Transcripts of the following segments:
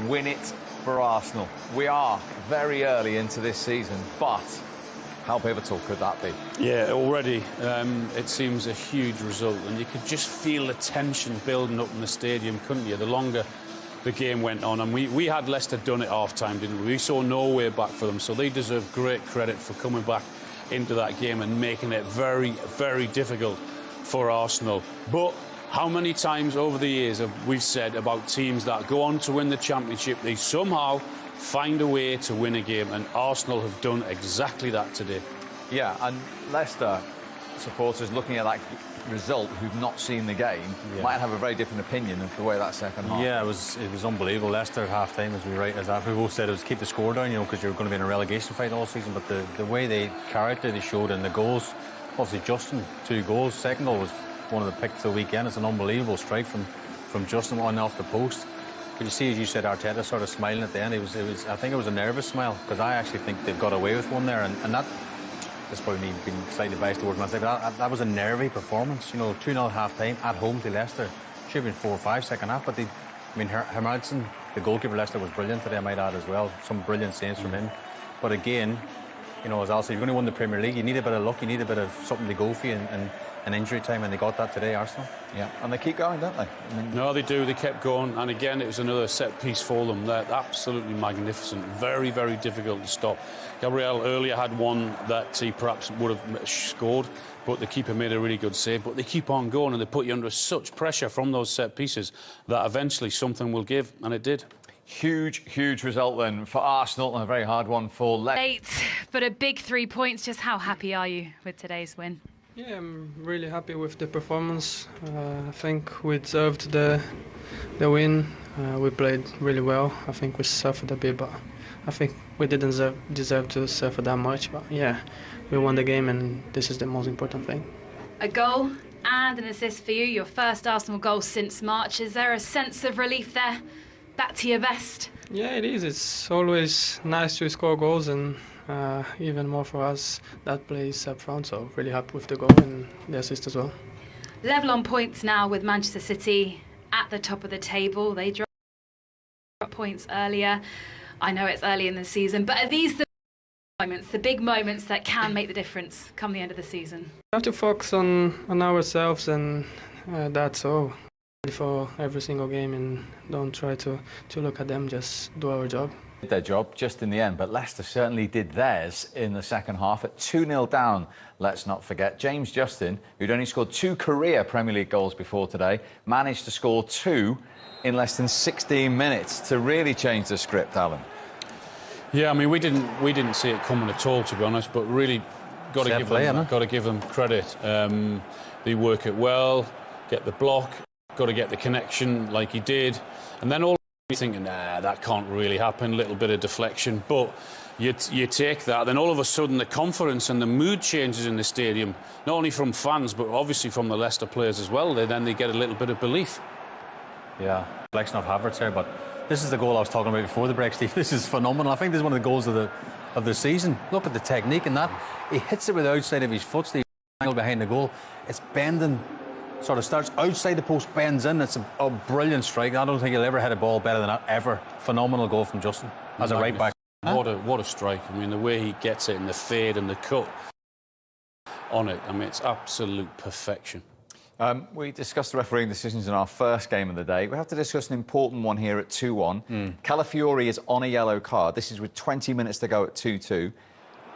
win it for Arsenal. We are very early into this season, but how pivotal could that be? Yeah, already it seems a huge result, and you could just feel the tension building up in the stadium, couldn't you? The longer the game went on, and we had Leicester done at half-time, didn't we? We saw no way back for them, so they deserve great credit for coming back into that game and making it very, very difficult for Arsenal. But how many times over the years have we said about teams that go on to win the Championship, they somehow find a way to win a game, and Arsenal have done exactly that today. Yeah, and Leicester supporters looking at that result who've not seen the game might have a very different opinion of the way that second half. Yeah, it was unbelievable. Leicester at half-time, as we both said, it was keep the score down, you know, because you're going to be in a relegation fight all season. But the way character they showed in the goals, obviously Justin, 2 goals. Second goal was one of the picks of the weekend. It's an unbelievable strike from Justin on off the post. But you see, as you said, Arteta sort of smiling at the end. I think it was a nervous smile, because I actually think they've got away with one there, and that. This probably me being slightly biased towards myself, but that was a nervy performance. You know, 2-0 half-time at home to Leicester. Should have been 4 or 5 second half, but Havertz, the goalkeeper Leicester, was brilliant today, I might add as well. Some brilliant saves from him. But again, you know, as Al said, you're going to win the Premier League. You need a bit of luck, you need a bit of something to go for you in injury time, and they got that today, Arsenal. Yeah, and they keep going, don't they? No, they do. They kept going, and again, it was another set piece for them. They're absolutely magnificent. Very, very difficult to stop. Gabriel earlier had one that he perhaps would have scored, but the keeper made a really good save. But they keep on going, and they put you under such pressure from those set pieces that eventually something will give, and it did. Huge, huge result then for Arsenal, and a very hard one for Leicester. But a big 3 points. Just how happy are you with today's win? Yeah, I'm really happy with the performance. I think we deserved the win. We played really well. I think we suffered a bit, but I think we didn't deserve to suffer that much. But yeah, we won the game, and this is the most important thing. A goal and an assist for you, your first Arsenal goal since March. Is there a sense of relief there? Back to your best? Yeah, it is. It's always nice to score goals, and even more for us that plays up front. So really happy with the goal and the assist as well. Level on points now with Manchester City at the top of the table. They dropped points earlier. I know it's early in the season, but are these the moments, the big moments that can make the difference come the end of the season? We have to focus on ourselves, and that's all for every single game, and don't try to look at them, just do our job. Did their job just in the end, but Leicester certainly did theirs in the second half at 2-0 down. Let's not forget James Justin, who'd only scored 2 career Premier League goals before today, managed to score 2 in less than 16 minutes to really change the script, Alan. Yeah, I mean, we didn't see it coming at all, to be honest, but really got to give them credit. They work it well, get the block, got to get the connection like he did, and then all you're thinking, nah, that can't really happen, little bit of deflection, but you take that, then all of a sudden the confidence and the mood changes in the stadium, not only from fans, but obviously from the Leicester players as well. Then they get a little bit of belief. Yeah, selection of Havertz here, but this is the goal I was talking about before the break, Steve. This is phenomenal. I think this is one of the goals of the season. Look at the technique in that. He hits it with the outside of his foot, Steve, angle behind the goal. It's bending, sort of starts outside the post, bends in. It's a brilliant strike. I don't think he'll ever hit a ball better than that, ever. Phenomenal goal from Justin as a right back. What a strike. I mean, the way he gets it and the fade and the cut on it, I mean, it's absolute perfection. We discussed the refereeing decisions in our first game of the day. We have to discuss an important one here at 2-1. Calafiori is on a yellow card. This is with 20 minutes to go at 2-2.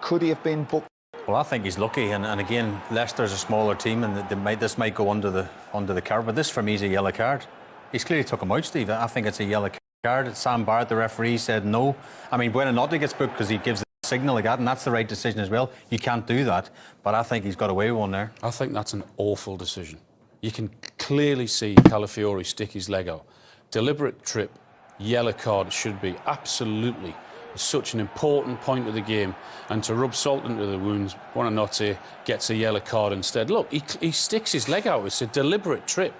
Could he have been booked? Well, I think he's lucky, and again, Leicester's a smaller team, and this might go under the card. But this, for me, is a yellow card. He's clearly took him out, Steve. I think it's a yellow card. Sam Barrett, the referee, said no. I mean, Buonanotte gets booked because he gives the signal like that, and that's the right decision as well. You can't do that, but I think he's got away with one there. I think that's an awful decision. You can clearly see Calafiori stick his leg out. Deliberate trip, yellow card it should be, absolutely. It's such an important point of the game, and to rub salt into the wounds, Buonanotte gets a yellow card instead. Look, he sticks his leg out. It's a deliberate trip.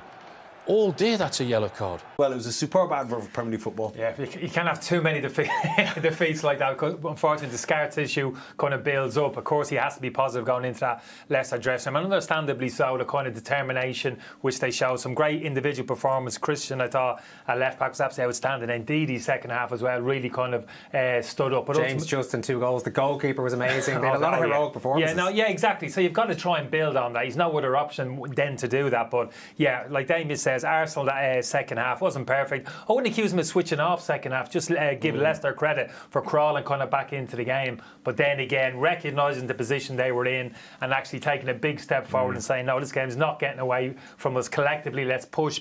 all day that's a yellow card. Well, it was a superb advert for Premier League football. Yeah, you can't have too many defeats like that, because unfortunately the scar tissue kind of builds up. Of course, he has to be positive going into that Leicester dressing room, and understandably so, the kind of determination which they showed. Some great individual performance. Christian, I thought, at left back was absolutely outstanding. And Ndidi, second half as well, really kind of stood up. But James Justin, 2 goals. The goalkeeper was amazing. They had a lot of heroic performances. Yeah, exactly. So you've got to try and build on that. He's no other option then to do that. But yeah, like Damien says, Arsenal that second half wasn't perfect. I wouldn't accuse him of switching off second half. Just give Leicester credit for crawling kind of back into the game. But then again, recognising the position they were in and actually taking a big step forward and saying, no, this game's not getting away from us collectively. Let's push.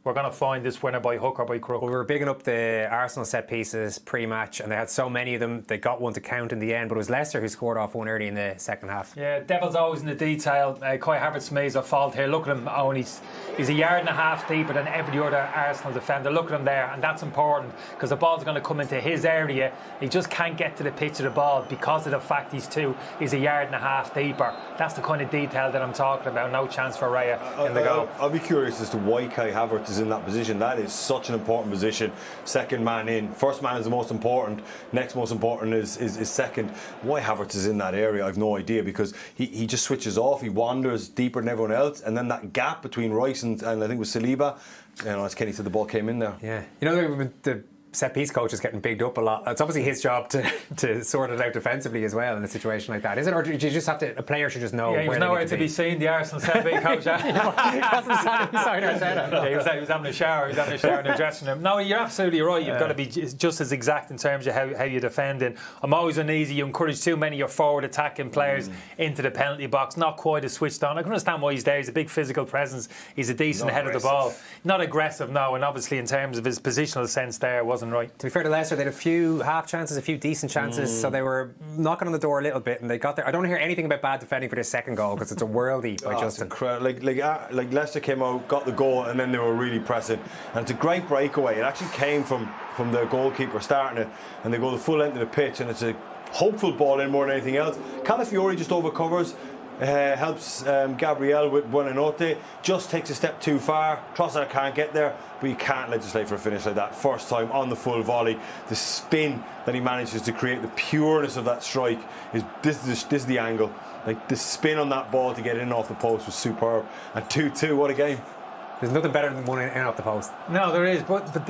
We're going to find this winner by hook or by crook. Well, we were bigging up the Arsenal set pieces pre-match, and they had so many of them. They got one to count in the end, but it was Leicester who scored off one early in the second half. Yeah, devil's always in the detail. Kai Havertz makes a fault here. Look at him, Owen. He's a yard and a half deeper than every other Arsenal defender. Look at him there, and that's important because the ball's going to come into his area. He just can't get to the pitch of the ball because of the fact he's a yard and a half deeper. That's the kind of detail that I'm talking about. No chance for Raya in the goal. I'll be curious as to why Kai Havertz is in that position. That is such an important position. Second man in. First man is the most important. Next most important is second. Why Havertz is in that area, I've no idea, because he just switches off. He wanders deeper than everyone else, and then that gap between Rice and I think it was Saliba, as Kenny said, the ball came in there. Yeah, the set piece coach is getting bigged up a lot. It's obviously his job to sort it out defensively as well in a a situation like that, is it? Or do you just have to, a player should just know? Yeah, he was nowhere to be seen, the Arsenal set piece coach. He was having a shower. He was having a shower in the dressing room. No, you're absolutely right. You've got to be just as exact in terms of how you defend it. I'm always uneasy. You encourage too many of your forward attacking players into the penalty box. Not quite as switched on. I can understand why he's there. He's a big physical presence. He's a decent head of the ball. Not aggressive, no. And obviously in terms of his positional sense there, wasn't right. To be fair to Leicester, they had a few half chances, a few decent chances, so they were knocking on the door a little bit, and they got there. I don't hear anything about bad defending for this second goal because it's a worldie by Justin. Like Leicester came out, got the goal, and then they were really pressing. And it's a great breakaway. It actually came from the goalkeeper starting it, and they go the full length of the pitch, and it's a hopeful ball in more than anything else. Calafiori just overcovers. Helps Gabriel with Buonanotte, just takes a step too far. Trossard can't get there, but you can't legislate for a finish like that. First time on the full volley, the spin that he manages to create, the pureness of that strike this is the angle. Like the spin on that ball to get in off the post was superb. And 2-2, what a game. There's nothing better than one in off the post. No, there is. But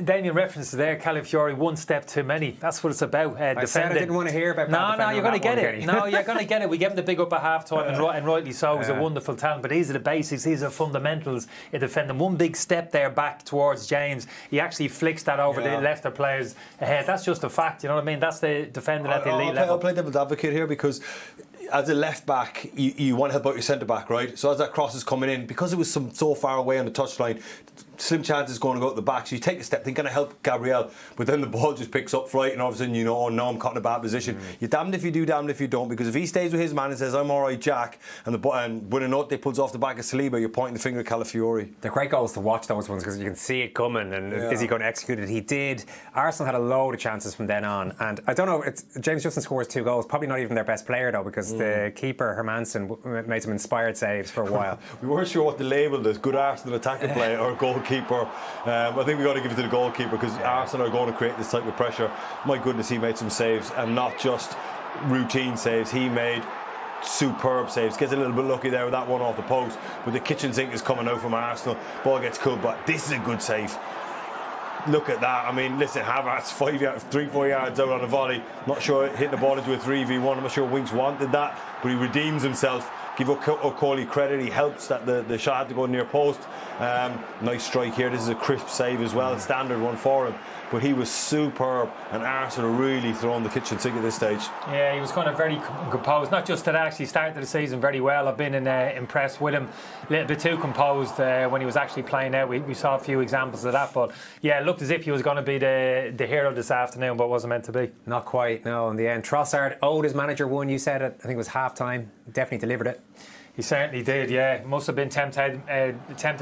Damien references there, Calafiori, one step too many. That's what it's about. I said I didn't want to hear about that. No, you're going to get it. No, you're going to get it. We gave him the big up at half time, and rightly so. He's a wonderful talent. But these are the basics. These are fundamentals in defending. One big step there back towards James. He actually flicks that over the Leicester players' head. That's just a fact. You know what I mean? That's the defending at the elite level. I'll play devil's advocate here because as a left back, you want to help out your centre back, right? So as that cross is coming in, because it was so far away on the touchline, slim chances going to go at the back. So you take a step, think, going to help Gabriel, but then the ball just picks up flight, and all of a sudden oh no, I'm caught in a bad position. You're damned if you do, damned if you don't, because if he stays with his man and says I'm all right, Jack, and Buonanotte pulls off the back of Saliba, you're pointing the finger at Calafiori. They're great goals to watch, those ones, because you can see it coming, and is he going to execute it? He did. Arsenal had a load of chances from then on, and I don't know, James Justin scores 2 goals, probably not even their best player though, because the keeper Hermansen made some inspired saves for a while. We weren't sure what to label this, good Arsenal attacking player or goalkeeper. I think we've got to give it to the goalkeeper, because Arsenal are going to create this type of pressure. My goodness, he made some saves, and not just routine saves. He made superb saves. Gets a little bit lucky there with that one off the post, but the kitchen sink is coming out from Arsenal. Ball gets cooled, but this is a good save. Look at that. I mean, listen, Havertz 3-4 yards out on a volley. Not sure hitting the ball into a 3v1. I'm not sure Winks wanted that, but he redeems himself. Give O'Coley credit. He helps that the shot had to go near post. Nice strike here. This is a crisp save as well. Standard one for him. But he was superb, and Arsenal really throwing the kitchen sink at this stage. Yeah, he was kind of very composed. Not just that, actually started the season very well. I've been impressed with him. A little bit too composed when he was actually playing out. We saw a few examples of that. But yeah, it looked as if he was going to be the hero this afternoon, but wasn't meant to be. Not quite, no. In the end, Trossard owed his manager one. You said it. I think it was half time. Definitely delivered it. He certainly did, yeah. Must have been tempted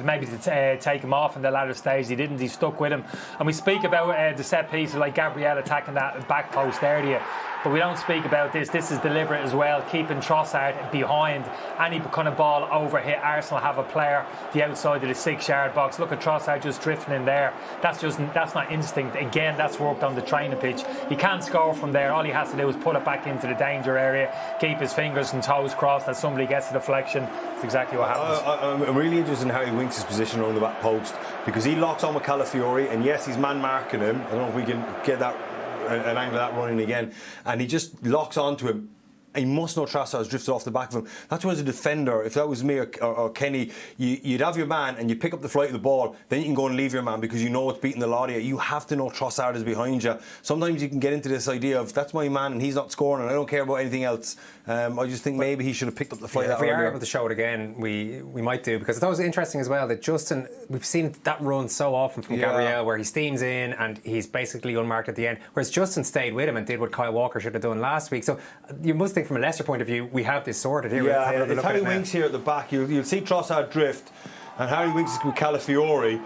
maybe to take him off in the latter stage. He didn't, he stuck with him. And we speak about the set pieces like Gabriel attacking that back post area. But we don't speak about this. This is deliberate as well, keeping Trossard behind any kind of ball over here. Arsenal have a player the outside of the 6-yard box. Look at Trossard just drifting in there. That's not instinct. Again, that's worked on the training pitch. He can't score from there. All he has to do is put it back into the danger area, keep his fingers and toes crossed as somebody gets the deflection. That's exactly what happens. I'm really interested in how he winks his position around the back post, because he locks on with Calafiori, and yes, he's man marking him. I don't know if we can get that an angle of that running again, and he just locks onto him. He must know Trossard has drifted off the back of him. That's why as a defender, if that was me or Kenny, you'd have your man and you pick up the flight of the ball, then you can go and leave your man because you know it's beating the lot of you. You have to know Trossard is behind you. Sometimes you can get into this idea of that's my man and he's not scoring and I don't care about anything else. I just think maybe he should have picked up the flight. If we are able to show it again, we might do, because I thought it was interesting as well that Justin, we've seen that run so often from Gabriel where he steams in and he's basically unmarked at the end, whereas Justin stayed with him and did what Kyle Walker should have done last week. So you must think from a Leicester point of view, we have this sorted here. Yeah, it's Harry Winks here at the back. You'll see Trossard drift, and Harry Winks with Calafiori.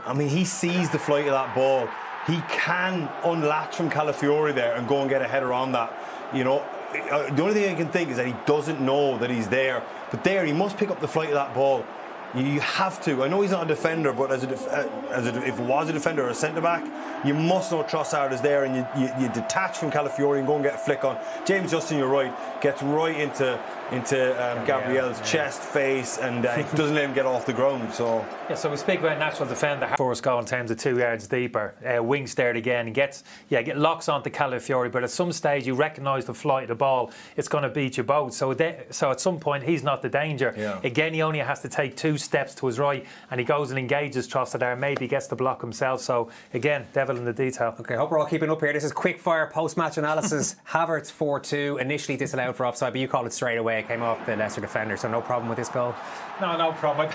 I mean, he sees the flight of that ball. He can unlatch from Calafiori there and go and get a header on that. You know, the only thing I can think is that he doesn't know that he's there. But there, he must pick up the flight of that ball. You have to. I know he's not a defender, but if it was a defender or a centre back, you must know Trossard is there, and you detach from Calafiori and go and get a flick on. James Justin, you're right, gets right into Gabriel's chest, face, and doesn't let him get off the ground. So so we speak about natural defender. First goal in terms of 2 yards deeper. Winks there again. Get locks onto Calafiori, but at some stage you recognise the flight of the ball. It's going to beat you both. So at some point he's not the danger. Yeah. Again, he only has to take 2 steps to his right, and he goes and engages Trossard there. Maybe gets the block himself. So again, devil in the detail. Okay, hope we're all keeping up here. This is quick fire post match analysis. Havertz 4-2, initially disallowed for offside, but you called it straight away. It came off the Leicester defender, so no problem with this goal. No problem.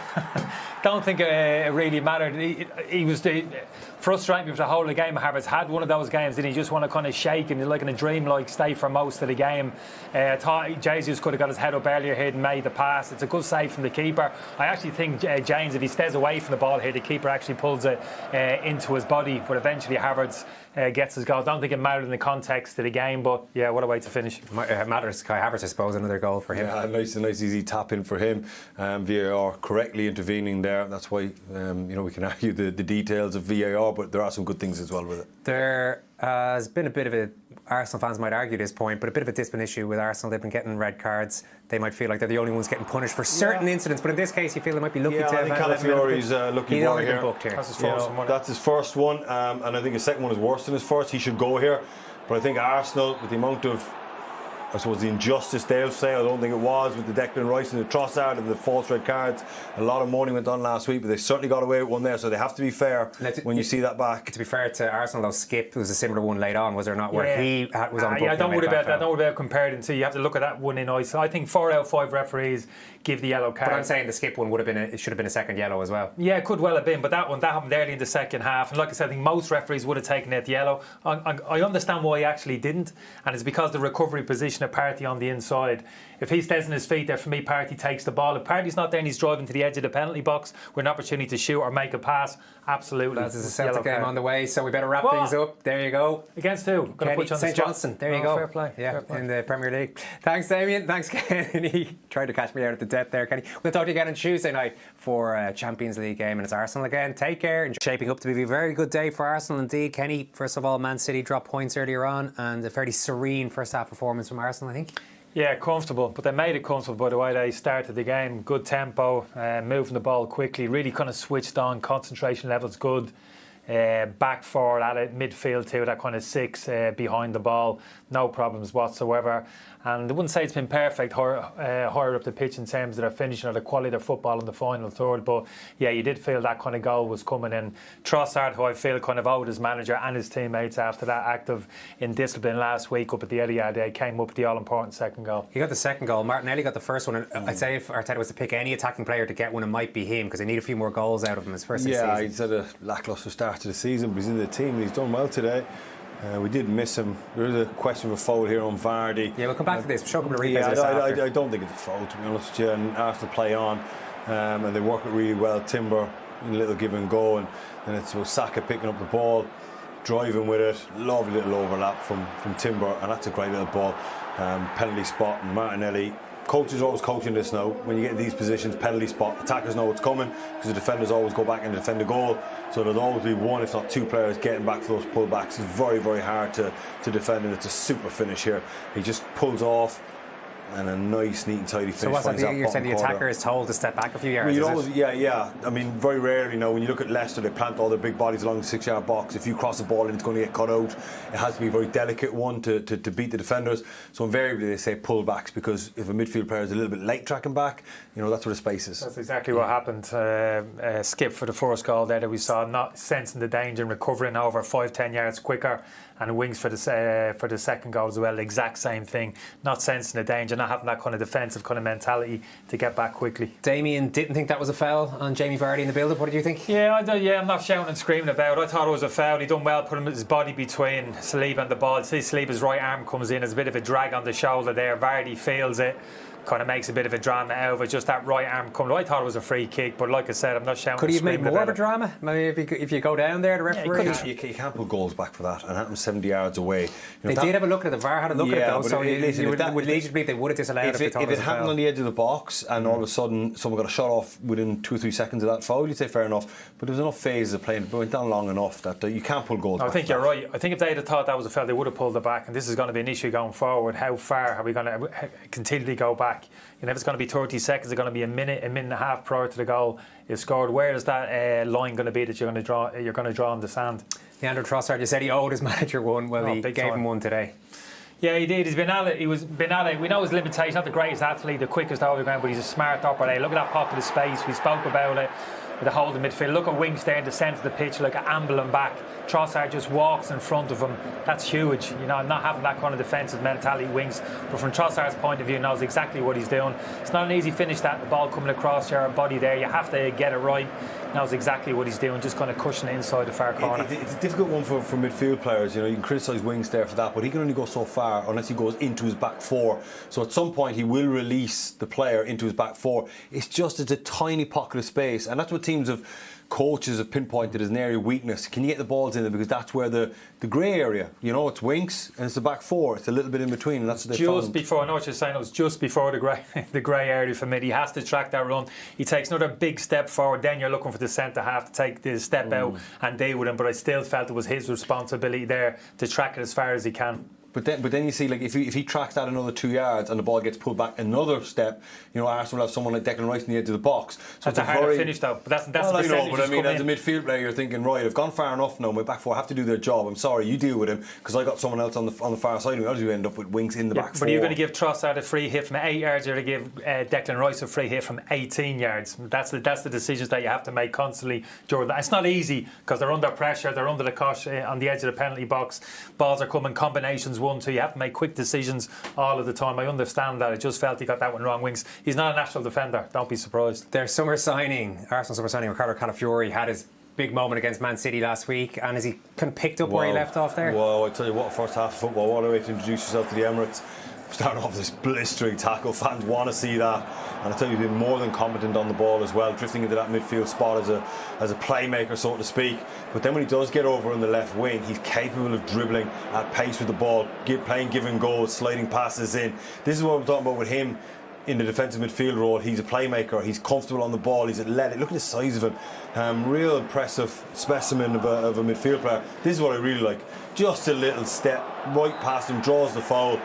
Don't think it really mattered. He was frustrating for the whole of the game. Havertz had one of those games, and he just want to kind of shake and like in a dream-like state for most of the game. I thought Jesus could have got his head up earlier here and made the pass. It's a good save from the keeper. I actually think James, if he stays away from the ball here, the keeper actually pulls it into his body, but eventually Havertz gets his goal. I don't think it mattered in the context of the game, but yeah, what a way to finish. It matters. Kai Havertz, I suppose, another goal for him. Yeah, nice easy tap in for him. VAR correctly intervening there. That's why we can argue the details of VAR, but there are some good things as well with it. There has been a bit of a, Arsenal fans might argue this point, but a bit of a discipline issue with Arsenal. They've been getting red cards. They might feel like they're the only ones getting punished for certain incidents, but in this case you feel they might be lucky to have. I think Calafiori's lucky one here. Booked here. That's his first one. That's his first one, and I think his second one is worse than his first. He should go here, but I think Arsenal, with the amount of, I suppose, the injustice they'll say, I don't think it was, with the Declan Rice and the Trossard and the false red cards. A lot of money went on last week, but they certainly got away with one there, so they have to be fair when you see that back. To be fair to Arsenal, though, Skip, was a similar one laid on, was there not, where he was on the book? Don't worry about that. Don't worry about comparing to. You have to look at that one in ice. I think 4 out of 5 referees give the yellow card. But I'm saying the Skip one it should have been a second yellow as well. Yeah, it could well have been, but that happened early in the second half. And like I said, I think most referees would have taken it yellow. I understand why he actually didn't, and it's because the recovery position of Partey on the inside. If he stays on his feet there, for me, Partey takes the ball. If Partey's not there and he's driving to the edge of the penalty box with an opportunity to shoot or make a pass, absolutely. There's a Celtic game on the way, so we better wrap things up. There you go. Against who? St Johnstone. There you go. Fair play. Yeah, fair play. In the Premier League. Thanks, Damien. Thanks, Kenny. Tried to catch me out at the death there, Kenny. We'll talk to you again on Tuesday night for a Champions League game, and it's Arsenal again. Take care. Shaping up to be a very good day for Arsenal indeed. Kenny, first of all, Man City dropped points earlier on, and a fairly serene first half performance from Arsenal, I think. Yeah, comfortable, but they made it comfortable by the way they started the game. Good tempo, moving the ball quickly, really kind of switched on, concentration levels good. Back forward at it, midfield too, that kind of 6 behind the ball, no problems whatsoever. And I wouldn't say it's been perfect higher up the pitch in terms of their finishing or the quality of their football in the final third, but yeah, you did feel that kind of goal was coming in. Trossard, who I feel kind of owed his manager and his teammates after that act of indiscipline last week up at the Etihad, came up with the all-important second goal. He got the second goal. Martinelli got the first one, and I'd say if Arteta was to pick any attacking player to get one, it might be him, because they need a few more goals out of him his first season. Yeah, he's had a lacklustre start to the season, but he's in the team and he's done well today. We did miss him. There is a question of a foul here on Vardy. Yeah, we'll come back to this. We'll show a couple of replays Yeah, of this after. I don't think it's a foul, to be honest with you. And Arsenal play on, and they work it really well. Timber, a little give and go, and it's Saka picking up the ball, driving with it. Lovely little overlap from Timber, and that's a great little ball. Penalty spot, and Martinelli. Coaches are always coaching this now. When you get in these positions, penalty spot, attackers know what's coming because the defenders always go back and defend the goal. So there'll always be one, if not two players getting back for those pullbacks. It's very, very hard to defend, and it's a super finish here. He just pulls off, and a nice, neat and tidy finish. So what's that? You're saying the attacker is told to step back a few yards? Well, yeah. I mean, very rarely now, when you look at Leicester, they plant all their big bodies along the 6-yard box. If you cross the ball and it's going to get cut out, it has to be a very delicate one to beat the defenders. So invariably they say pull backs, because if a midfield player is a little bit late tracking back, that's where the space is. That's exactly what happened. Skip for the first goal there that we saw, not sensing the danger and recovering over 5-10 yards quicker. And Wings for the second goal as well, the exact same thing. Not sensing the danger, not having that kind of defensive kind of mentality to get back quickly. Damien didn't think that was a foul on Jamie Vardy in the build-up. What did you think? Yeah, I'm not shouting and screaming about it. I thought it was a foul. He done well, put his body between Saliba and the ball. See Saliba's right arm comes in, there's a bit of a drag on the shoulder there. Vardy feels it, kind of makes a bit of a drama out of it, just that right arm coming. I thought it was a free kick, but like I said, I'm not shouting. Could he have made screaming more about of a drama? Maybe if you go down there, the referee. You can't put goals back for that, and it happened 70 yards away. They did have a look at it. The VAR had a look at it though, so you would lead you to believe they would have disallowed it if it happened on the edge of the box and all of a sudden someone got a shot off within 2 or 3 seconds of that foul, you'd say fair enough, but there was enough phases of playing, it went down long enough that you can't pull goals back. I think you're right. I think if they'd have thought that was a foul, they would have pulled it back, and this is going to be an issue going forward. How far are we going to continually go back? If it's going to be 30 seconds, it's going to be a minute and a half prior to the goal is scored. Where is that line going to be that you're going to draw in the sand? Leandro Trossard, you said he owed his manager one. Well, he gave him one today. Yeah, he did. He's been at it. We know his limitations. Not the greatest athlete, the quickest over the ground, but he's a smart operator. Look at that pocket of space. We spoke about it. With the hold of midfield. Look at Winks there in the centre of the pitch, like ambling back. Trossard just walks in front of him. That's huge. Not having that kind of defensive mentality, Winks. But from Trossard's point of view, knows exactly what he's doing. It's not an easy finish, that the ball coming across your body there. You have to get it right. Knows exactly what he's doing, just kind of cushioning it inside the far corner. It's a difficult one for midfield players. You can criticise Winks there for that, but he can only go so far unless he goes into his back four. So at some point he will release the player into his back four. It's a tiny pocket of space, and that's what coaches have pinpointed as an area of weakness. Can you get the balls in there? Because that's where the grey area, it's Winks and it's the back four. It's a little bit in between, and that's what they found. Before, I know what you're saying, it was just before the grey area for mid. He has to track that run. He takes another big step forward, then you're looking for the centre half to take the step out and deal with him. But I still felt it was his responsibility there to track it as far as he can. But then you see, like, if he tracks that another 2 yards and the ball gets pulled back another step, Arsenal will have someone like Declan Rice in the edge of the box. So that's a harder finish, though. But that's well, I know, but I mean, as a midfield player, you're thinking, right, I've gone far enough now. My back four have to do their job. I'm sorry, you deal with him because I got someone else on the far side of me. How do you end up with Winks in the back four? But you're going to give Trossard a free hit from 8 yards. You're going to give Declan Rice a free hit from 18 yards. That's the decisions that you have to make constantly during that. It's not easy because they're under pressure. They're under the cosh on the edge of the penalty box. Balls are coming combinations 1-2. You have to make quick decisions all of the time. I understand that. I just felt he got that one wrong. Winks, he's not a natural defender. Don't be surprised. Their Arsenal summer signing, Ricardo Calafiori, had his big moment against Man City last week, and has he kind of picked up where he left off there? Well, I tell you what, first half of football, what a way to introduce yourself to the Emirates. Starting off with this blistering tackle, fans want to see that, and I tell you, he's been more than competent on the ball as well, drifting into that midfield spot as a playmaker, so to speak. But then when he does get over on the left wing, he's capable of dribbling at pace with the ball, playing give and go, sliding passes in. This is what I'm talking about with him in the defensive midfield role. He's a playmaker, he's comfortable on the ball, he's athletic. Look at the size of him. Real impressive specimen of a midfield player. This is what I really like. Just a little step right past him, draws the foul.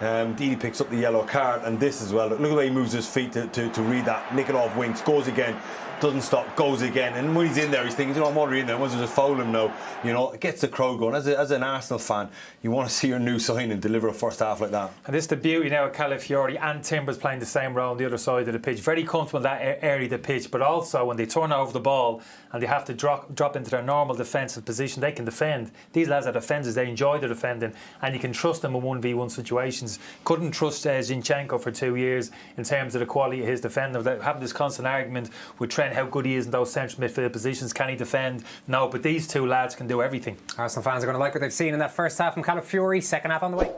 Didi picks up the yellow card, and this as well. Look at the way he moves his feet to read that. Nick it off Winks, goes again, doesn't stop, goes again. And when he's in there, he's thinking, I'm already in there. I want to just foul him now. It gets the crowd going. As an Arsenal fan, you want to see your new signing deliver a first half like that. And this is the beauty now of Calafiori and Timbers playing the same role on the other side of the pitch. Very comfortable in that area of the pitch, but also when they turn over the ball and they have to drop into their normal defensive position, they can defend. These lads are defenders, they enjoy the defending, and you can trust them in 1v1 situations. Couldn't trust Zinchenko for 2 years in terms of the quality of his defending. Without having this constant argument with saying how good he is in those central midfield positions. Can he defend? No, but these two lads can do everything. Arsenal fans are going to like what they've seen in that first half from Calafiori. Second half on the way.